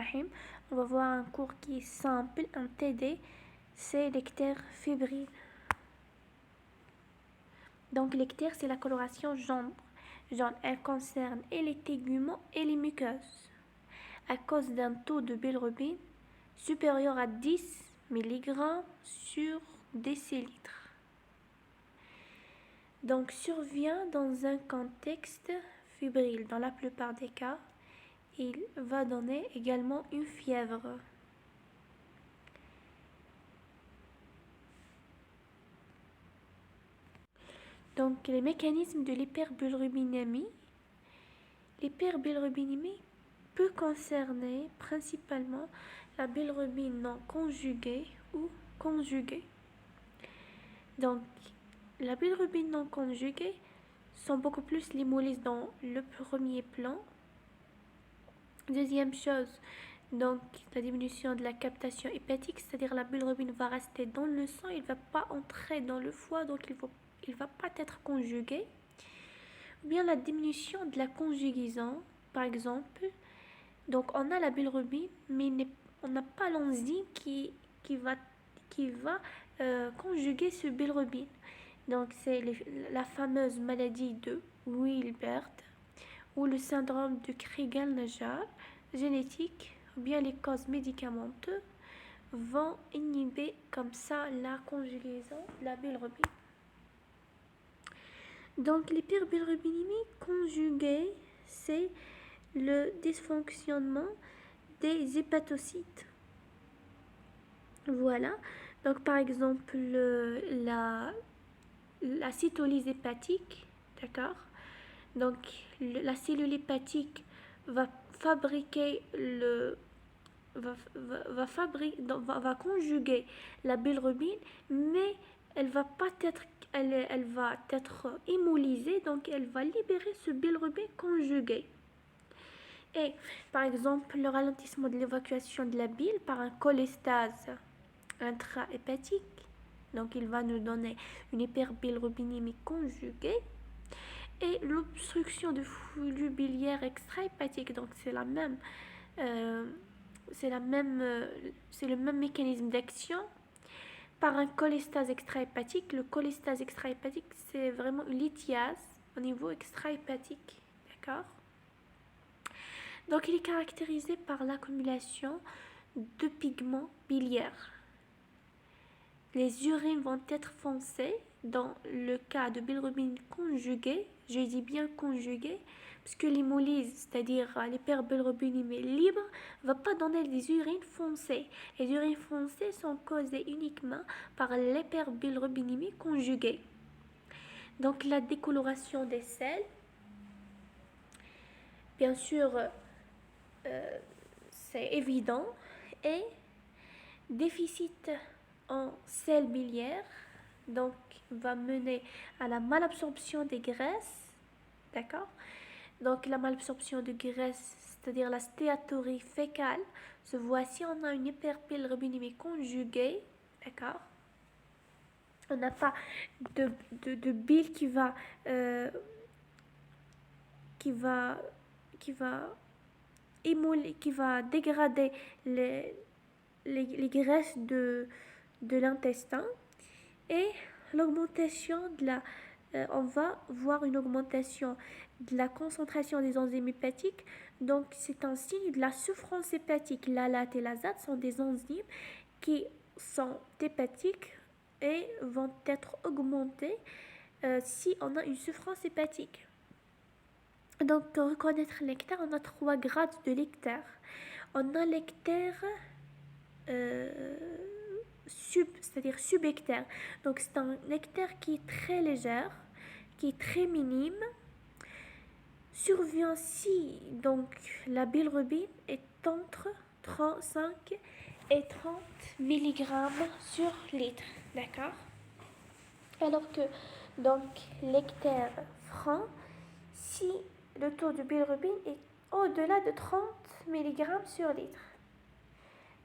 Rahim. On va voir un cours qui est simple, un TD, c'est l'ectère fébrile. Donc l'ectère, c'est la coloration jaune. Elle concerne et les téguments et les muqueuses. À cause d'un taux de bilirubine supérieur à 10 mg sur décilitre. Donc survient dans un contexte fébrile. Dans la plupart des cas, il va donner également une fièvre. Donc les mécanismes de l'hyperbilirubinémie. L'hyperbilirubinémie peut concerner principalement la bilirubine non conjuguée ou conjuguée. Donc la bilirubine non conjuguée sont beaucoup plus l'hémolyse dans le premier plan. Deuxième chose, donc la diminution de la captation hépatique, c'est-à-dire la bilirubine va rester dans le sang, il ne va pas entrer dans le foie, donc il ne va pas être conjugué. Ou bien la diminution de la conjugaison, par exemple. Donc on a la bilirubine, mais on n'a pas l'enzyme qui va conjuguer ce bilirubine. Donc c'est la fameuse maladie de Wilbert ou le syndrome de Crigel-Najjar génétique ou bien les causes médicamenteuses vont inhiber comme ça la conjugaison de la bilirubine. Donc l'hyperbilirubinémie conjuguée, c'est le dysfonctionnement des hépatocytes. Voilà. Donc par exemple la cytolyse hépatique, d'accord? Donc la cellule hépatique va fabriquer va conjuguer la bilirubine, mais elle va être hémolysée, donc elle va libérer ce bilirubine conjugué. Et par exemple, le ralentissement de l'évacuation de la bile par un cholestase intrahépatique, donc il va nous donner une hyperbilirubinémie conjuguée, et l'obstruction du flux biliaire extrahépatique, donc c'est le même mécanisme d'action par un cholestase extrahépatique. Le cholestase extrahépatique, c'est vraiment une lithiase au niveau extrahépatique, d'accord? Donc il est caractérisé par l'accumulation de pigments biliaires. Les urines vont être foncées dans le cas de bilirubine conjuguée, je dis bien conjuguée, parce que l'hémolyse, c'est-à-dire l'hyperbilirubinémie libre, ne va pas donner des urines foncées. Les urines foncées sont causées uniquement par l'hyperbilirubinémie conjuguée. Donc la décoloration des selles, bien sûr, c'est évident, et déficit en sels biliaires, donc va mener à la malabsorption des graisses, d'accord? Donc la malabsorption de graisse, c'est-à-dire la stéatorie fécale, se voit si on a une hyperbilirubinémie conjuguée, d'accord? On n'a pas de bile qui va dégrader les graisses de l'intestin, et l'augmentation on va voir une augmentation de la concentration des enzymes hépatiques. Donc c'est un signe de la souffrance hépatique. L'ALAT et l'AZAT sont des enzymes qui sont hépatiques et vont être augmentées si on a une souffrance hépatique. Donc pour reconnaître l'hectare, on a 3 grades de l'hectare. On a l'hectare c'est-à-dire subhectare. Donc c'est un hectare qui est très légère, qui est très minime. Survient si donc la bilirubine est entre 35 et 30 mg sur litre, d'accord? Alors que donc l'hectare franc, si le taux de bilirubine est au-delà de 30 mg sur litre.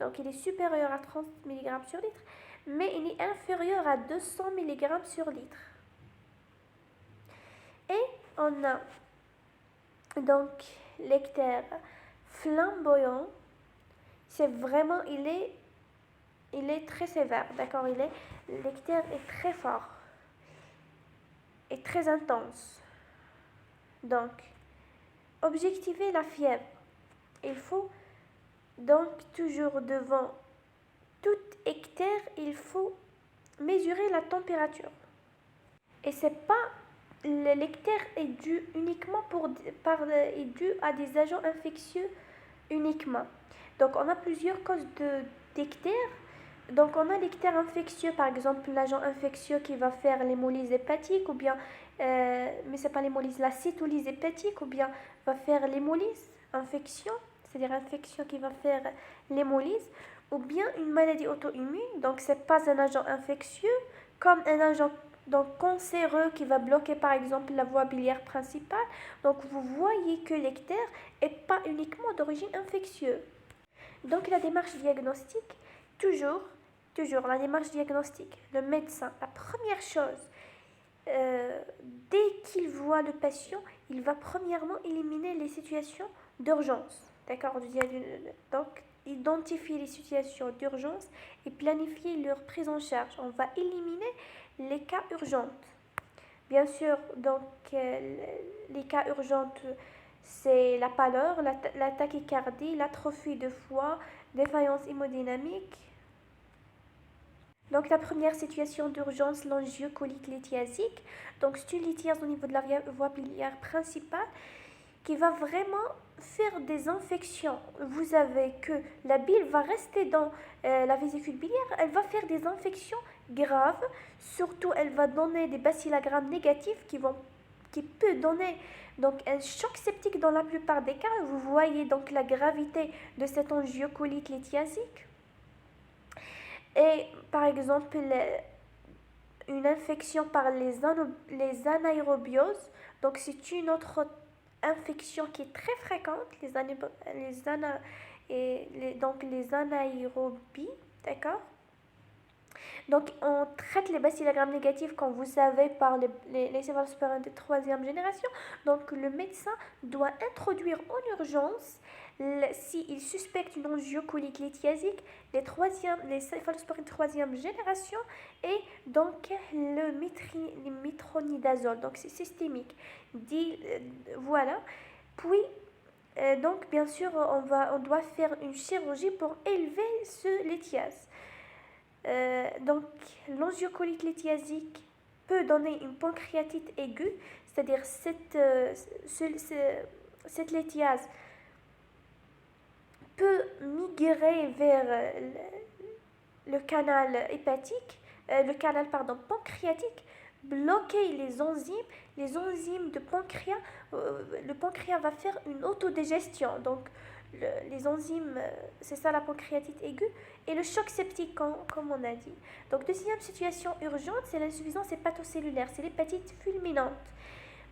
Donc il est supérieur à 30 mg sur litre, mais il est inférieur à 200 mg sur litre. Et on a donc l'hectare flamboyant, c'est vraiment, il est très sévère, d'accord? L'ictère est très fort et très intense. Donc, objectiver la fièvre. Il faut donc toujours devant tout ictère, il faut mesurer la température. Et c'est pas l'ictère est dû uniquement est dû à des agents infectieux uniquement. Donc on a plusieurs causes d'ictère. Donc on a l'ictère infectieux, par exemple l'agent infectieux qui va faire l'hémolyse hépatique, ou bien, mais c'est pas l'hémolyse, la cytolyse hépatique, ou bien va faire l'hémolyse, infection, c'est-à-dire infection qui va faire l'hémolyse, ou bien une maladie auto-immune, donc c'est pas un agent infectieux, comme un agent donc cancéreux qui va bloquer par exemple la voie biliaire principale. Donc vous voyez que l'ictère n'est pas uniquement d'origine infectieuse. Donc la démarche diagnostique, toujours la démarche diagnostique, le médecin, la première chose, dès qu'il voit le patient, il va premièrement éliminer les situations d'urgence. D'accord? Donc identifier les situations d'urgence et planifier leur prise en charge. On va éliminer les cas urgents. Bien sûr, donc les cas urgents, c'est la pâleur, la tachycardie, l'atrophie de foie, défaillance hémodynamique. Donc la première situation d'urgence, l'angiocolite lithiasique. Donc c'est une lithiase au niveau de la voie biliaire principale qui va vraiment faire des infections. Vous avez que la bile va rester dans la vésicule biliaire, elle va faire des infections graves, surtout elle va donner des bacillogrammes négatifs qui peut donner donc un choc septique dans la plupart des cas. Vous voyez donc la gravité de cette angiocolite lithiasique. Et par exemple, une infection par les anaérobioses, donc c'est une autre infection qui est très fréquente, donc les anaérobies, d'accord? Donc on traite les bacillogrammes négatifs, comme vous savez, par les céphalosporins de troisième génération. Donc le médecin doit introduire en urgence, s'il suspecte une angiocolite lithiasique, les céphalosporins de troisième génération et donc le métronidazole, donc c'est systémique. Voilà. Puis donc bien sûr on doit faire une chirurgie pour élever ce lithiase. Donc l'angiocolite lithiasique peut donner une pancréatite aiguë, c'est-à-dire cette lithiase peut migrer vers le canal hépatique, pancréatique, bloquer les enzymes de pancréas. Le pancréas va faire une autodigestion, donc les enzymes, c'est ça la pancréatite aiguë, et le choc septique, comme on a dit. Donc deuxième situation urgente, c'est l'insuffisance hépatocellulaire, c'est l'hépatite fulminante.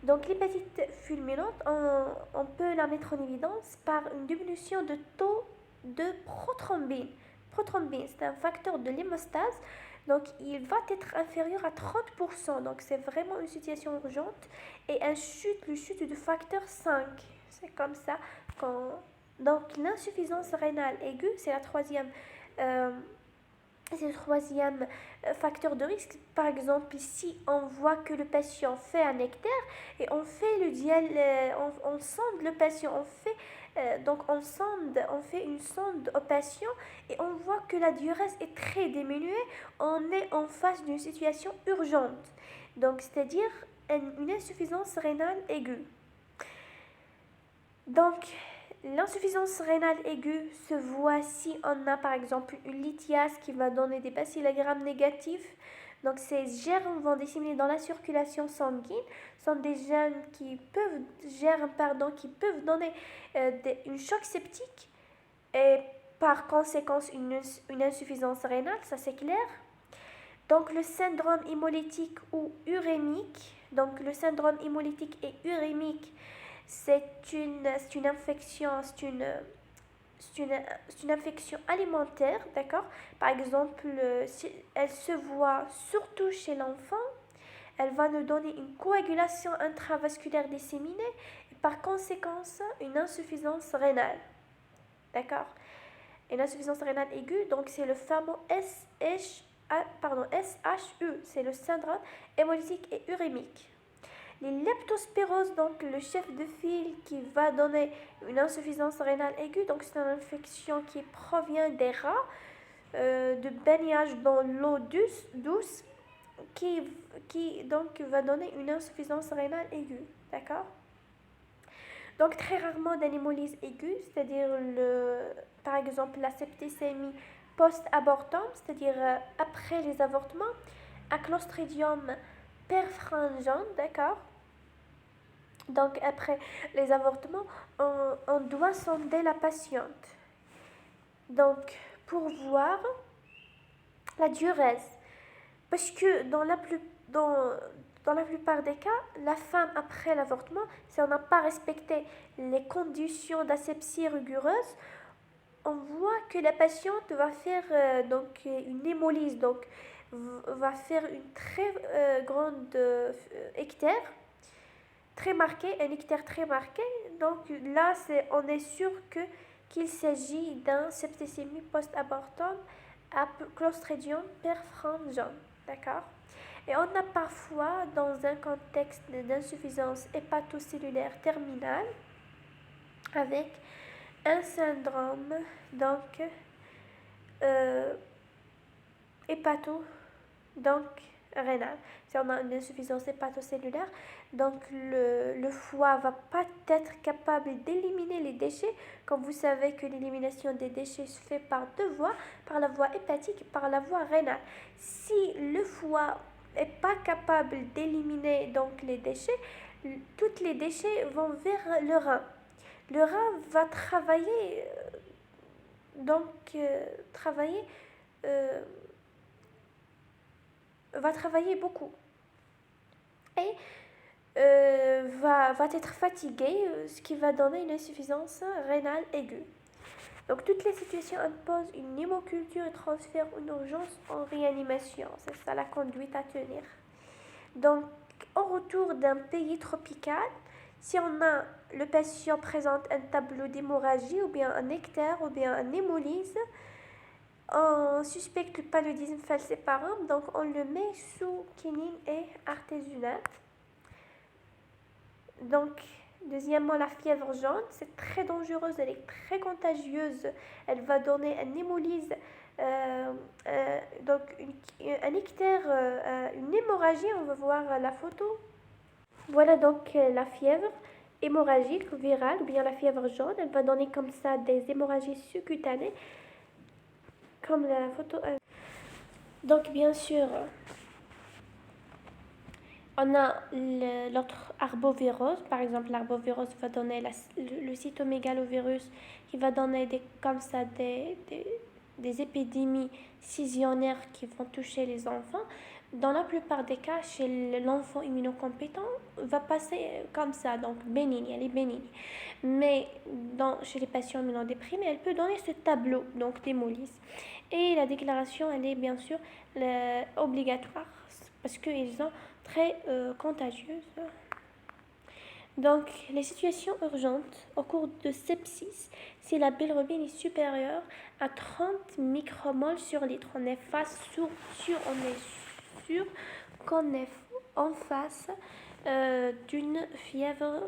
Donc l'hépatite fulminante, on peut la mettre en évidence par une diminution de taux de prothrombine. Prothrombine, c'est un facteur de l'hémostase, donc il va être inférieur à 30%, donc c'est vraiment une situation urgente, et une chute de facteur 5. C'est comme ça qu'on... Donc l'insuffisance rénale aiguë, c'est le troisième facteur de risque. Par exemple, si on voit que le patient fait un ictère et on fait on sonde le patient, on fait une sonde au patient et on voit que la diurèse est très diminuée, on est en face d'une situation urgente. Donc, c'est-à-dire une insuffisance rénale aiguë. Donc, l'insuffisance rénale aiguë se voit si on a par exemple une lithiase qui va donner des bacillogrammes négatifs. Donc ces germes vont disséminer dans la circulation sanguine. Ce sont des germes qui peuvent donner une choc septique et par conséquence une insuffisance rénale, ça c'est clair. Donc le syndrome hémolytique ou urémique. Donc le syndrome hémolytique et urémique, c'est une infection, c'est une infection alimentaire, d'accord? Par exemple, si elle se voit surtout chez l'enfant, elle va nous donner une coagulation intravasculaire disséminée et par conséquence une insuffisance rénale, d'accord? Une insuffisance rénale aiguë, donc c'est le fameux SHU, c'est le syndrome hémolytique et urémique. Les leptospiroses, donc le chef de file qui va donner une insuffisance rénale aiguë, donc c'est une infection qui provient des rats, de baignage dans l'eau douce qui donc va donner une insuffisance rénale aiguë, d'accord? Donc très rarement d'hémolyse aiguë, c'est-à-dire par exemple la septicémie post-abortum, c'est-à-dire après les avortements, à Clostridium perfringens, d'accord? Donc après les avortements, on doit sonder la patiente. Donc pour voir la durée, parce que dans la plupart des cas, la femme après l'avortement, si on n'a pas respecté les conditions d'asepsie rigoureuse, on voit que la patiente va faire donc une hémolyse, donc va faire une très grande ictère, très marquée, un ictère très marqué. Donc là, on est sûr qu'il s'agit d'un septicémie post-abortum à Clostridium perfringens, d'accord? Et on a parfois, dans un contexte d'insuffisance hépatocellulaire terminale, avec un syndrome donc hépato donc rénal. Si on a une insuffisance hépatocellulaire, donc le foie va pas être capable d'éliminer les déchets, comme vous savez que l'élimination des déchets se fait par deux voies, par la voie hépatique et par la voie rénale. Si le foie est pas capable d'éliminer donc les déchets, tous les déchets vont vers le rein. Le rein va travailler travailler va travailler beaucoup et va être fatigué, ce qui va donner une insuffisance rénale aiguë. Donc toutes les situations imposent une hémoculture et transfèrent une urgence en réanimation. C'est ça la conduite à tenir. Donc au retour d'un pays tropical, si le patient présente un tableau d'hémorragie ou bien un ictère ou bien un hémolyse, on suspecte le paludisme falciparum, donc on le met sous quinine et artésunate. Donc, deuxièmement, la fièvre jaune, c'est très dangereuse, elle est très contagieuse. Elle va donner un hémolyse, donc un ictère, une hémorragie, on va voir la photo. Voilà donc la fièvre hémorragique virale, ou bien la fièvre jaune, elle va donner comme ça des hémorragies subcutanées, comme la photo. Donc bien sûr, on a l'autre arbovirose. Par exemple, l'arbovirose va donner le cytomégalovirus qui va donner comme ça des épidémies saisonnières qui vont toucher les enfants. Dans la plupart des cas, chez l'enfant immunocompétent, va passer comme ça, donc bénigne, elle est bénigne. Mais chez les patients immunodéprimés, elle peut donner ce tableau donc d'hémolyse. Et la déclaration, elle est bien sûr obligatoire parce qu'ils sont très contagieuses. Donc, les situations urgentes au cours de sepsis, si la bilirubine est supérieure à 30 micromoles sur litre, on est sûr qu'on est en face d'une fièvre,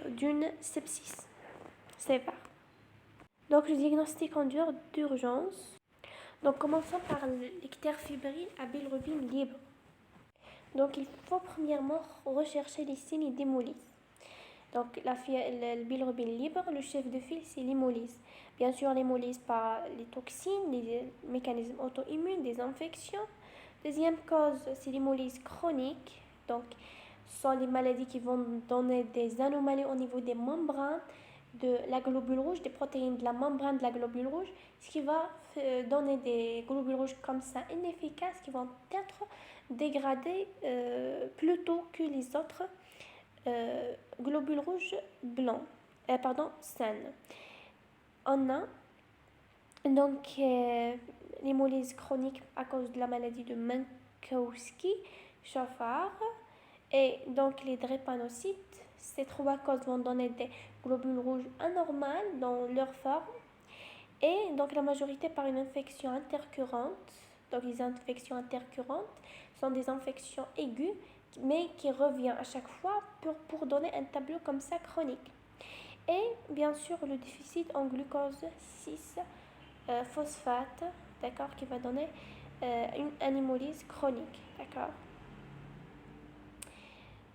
d'une sepsis sévère. Donc, le diagnostic en dehors d'urgence. Donc, commençons par l'ictère fébrile à bilirubine libre. Donc, il faut premièrement rechercher les signes d'hémolyse. Donc, le bilirubine libre, le chef de file, c'est l'hémolyse. Bien sûr, l'hémolyse par les toxines, les mécanismes auto-immunes, des infections. Deuxième cause, c'est l'hémolyse chronique. Donc, ce sont les maladies qui vont donner des anomalies au niveau des membranes de la globule rouge, des protéines de la membrane de la globule rouge, ce qui va donner des globules rouges comme ça inefficaces qui vont être dégradés plus tôt que les autres globules rouges blancs, saines. On a donc l'hémolyse chronique à cause de la maladie de Minkowski-Shaffer et donc les drépanocytes. Ces trois causes vont donner des globules rouges anormales dans leur forme Et donc la majorité par une infection intercurrente. Donc les infections intercurrentes sont des infections aiguës, mais qui revient à chaque fois pour donner un tableau comme ça chronique. Et bien sûr le déficit en glucose 6 phosphate, d'accord, qui va donner une hémolyse chronique, d'accord.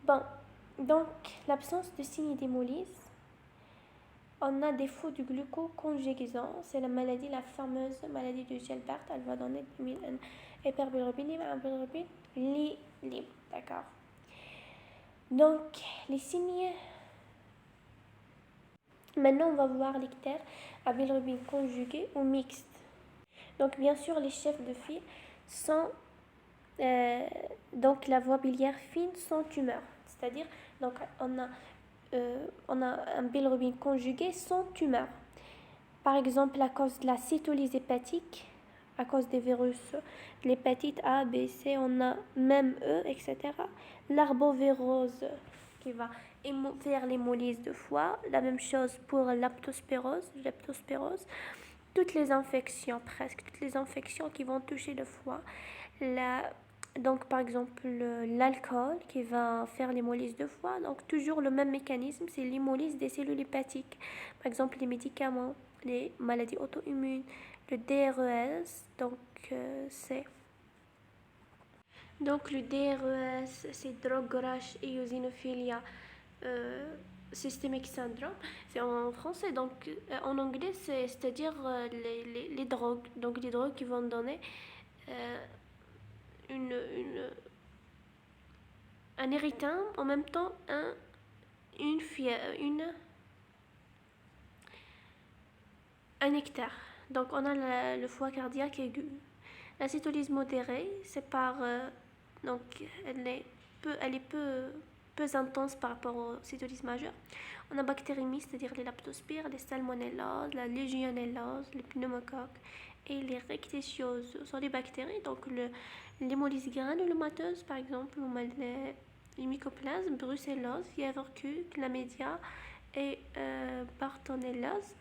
Bon, donc l'absence de signes d'hémolyse, on a défaut du glucoconjugaison, c'est la maladie, la fameuse maladie de Gilbert, elle va donner une hyperbilirubinémie, libre, d'accord. Donc les signes, maintenant on va voir l'ictère à bilirubine conjuguée ou mixte. Donc bien sûr les chefs de file sont donc la voie biliaire fine sans tumeur, c'est-à-dire donc on a un bilirubine conjugué sans tumeur. Par exemple, à cause de la cytolyse hépatique, à cause des virus de l'hépatite A, B, C, on a même E, etc. L'arbovérose qui va faire l'hémolyse de foie. La même chose pour l'aptospérose. Toutes les infections, presque toutes les infections qui vont toucher le foie. Donc par exemple l'alcool qui va faire l'hémolyse de foie, donc toujours le même mécanisme, c'est l'hémolyse des cellules hépatiques. Par exemple les médicaments, les maladies auto-immunes, le DRES, donc le DRES c'est drogue rash eosinophilia systemic syndrome, c'est en français, donc en anglais c'est-à-dire les drogues, donc les drogues qui vont donner un érythème, en même temps un nectar. Donc on a le foie cardiaque aigu. La cytolyse modérée, c'est par donc elle est peu intense par rapport aux cytolyses majeures. On a bactériémie, c'est-à-dire les leptospires, les salmonelloses, la légionellose, les pneumocoques et les rictitioses sont des bactéries. Donc l'hémolyse granulomateuse, par exemple, ou les mycoplasmes, brucellose, fièvre Q, chlamydia et bartonellose.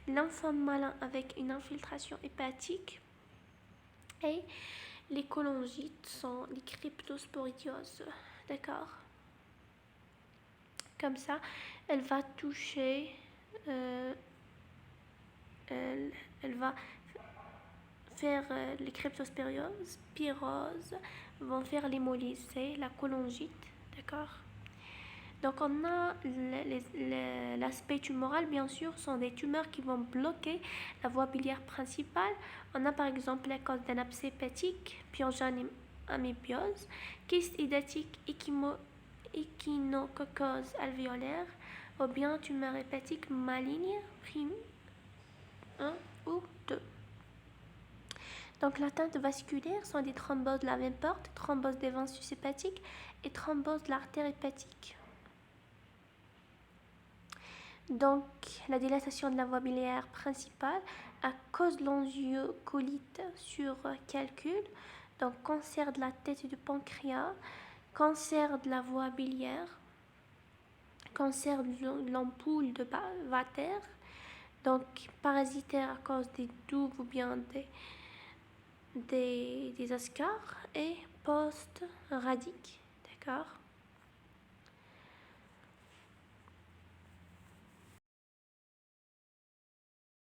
Lymphome malin avec une infiltration hépatique. Et les cholangites sont les cryptosporidioses, d'accord. Comme ça, elle va toucher, elle va faire les cryptosporidioses, pyrrhose, vont faire l'hémolyse, c'est la cholangite, d'accord. Donc on a l'aspect tumoral, bien sûr, sont des tumeurs qui vont bloquer la voie biliaire principale. On a par exemple la cause d'un abcès hépatique, pyogène amébiose, kyste hydatique, échinococcose alvéolaire, ou bien tumeur hépatique maligne, prime 1 ou 2. Donc l'atteinte vasculaire sont des thromboses de la veine porte, thrombose des vaisseaux hépatiques et thrombose de l'artère hépatique. Donc, la dilatation de la voie biliaire principale à cause de l'angiocolite sur calcul, donc cancer de la tête et du pancréas, cancer de la voie biliaire, cancer de l'ampoule de Vater, donc parasitaire à cause des douves ou bien des ascars et post-radique, d'accord.